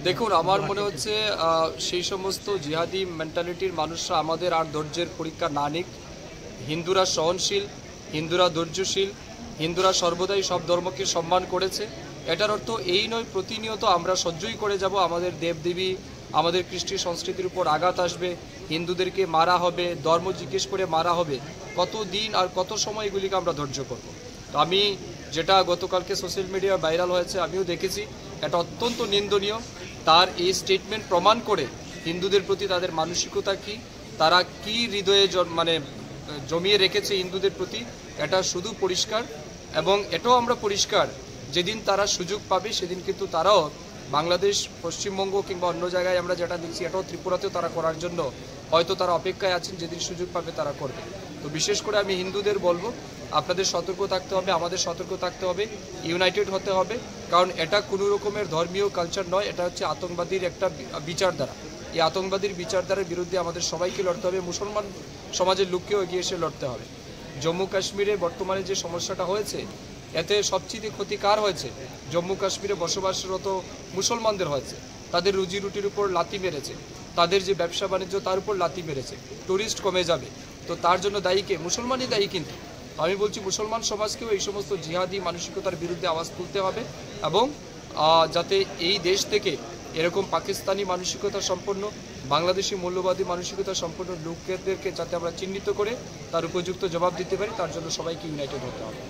দেখুন, আমার মনে হচ্ছে সেই সমস্ত জিহাদি মেন্টালিটির মানুষরা আমাদের আর ধৈর্যের পরীক্ষা না নিক। হিন্দুরা সহনশীল, হিন্দুরা ধৈর্যশীল, হিন্দুরা সর্বদাই সব ধর্মকে সম্মান করেছে। এটার অর্থ এই নয় প্রতিনিয়ত আমরা সহ্যই করে যাব, আমাদের দেবদেবী, আমাদের কৃষ্টি সংস্কৃতির উপর আঘাত আসবে, হিন্দুদেরকে মারা হবে, ধর্ম জিজ্ঞেস করে মারা হবে। কত দিন আর কত সময় এগুলিকে আমরা ধৈর্য করব? তো আমি যেটা গতকালকে সোশ্যাল মিডিয়ায় ভাইরাল হয়েছে আমিও দেখেছি, এটা অত্যন্ত নিন্দনীয়। তার এই স্টেটমেন্ট প্রমাণ করে হিন্দুদের প্রতি তাদের মানসিকতা কি, তারা কি হৃদয়ে জমিয়ে রেখেছে হিন্দুদের প্রতি, এটা শুধু পরিষ্কার। এবং এটাও আমরা পরিষ্কার, যেদিন তারা সুযোগ পাবে সেদিন কিন্তু তারাও বাংলাদেশ, পশ্চিমবঙ্গ কিংবা অন্য জায়গায় আমরা যেটা দেখছি এটাও ত্রিপুরাতেও তারা করার জন্য হয়তো তারা অপেক্ষায় আছেন, যেদিন সুযোগ পাবে তারা করবে। তো বিশেষ করে আমি হিন্দুদের বলবো, আপনাদের সতর্ক থাকতে হবে, আমাদের সতর্ক থাকতে হবে, ইউনাইটেড হতে হবে। কারণ এটা কোনো রকমের ধর্মীয় কালচার নয়, এটা হচ্ছে আতঙ্কবাদীর একটা বিচারধারা। এই আতঙ্কবাদীর বিচারধারার বিরুদ্ধে আমাদের সবাইকে লড়তে হবে, মুসলমান সমাজের লোককেও এগিয়ে এসে লড়তে হবে। জম্মু কাশ্মীরে বর্তমানে যে সমস্যাটা হয়েছে, এতে সবচেয়ে ক্ষতি কার হয়েছে? জম্মু কাশ্মীরে বসবাসরত মুসলমানদের হয়েছে। তাদের রুজি রুটির উপর লাথি মেরেছে, তাদের যে ব্যবসা বাণিজ্য তার উপর লাথি মেরেছে। টুরিস্ট কমে যাবে, তো তার জন্য দায়ী কে? মুসলমানই দায়ী। কিন্তু আমি বলছি মুসলমান সমাজকেও এই সমস্ত জিহাদি মানসিকতার বিরুদ্ধে আওয়াজ তুলতে হবে, এবং যাতে এই দেশ থেকে এরকম পাকিস্তানি মানসিকতা সম্পন্ন, বাংলাদেশি মৌলবাদী মানসিকতা সম্পন্ন লোকদেরকে যাতে আমরা চিহ্নিত করে তার উপযুক্ত জবাব দিতে পারি, তার জন্য সবাইকে ইউনাইটেড হতে হবে।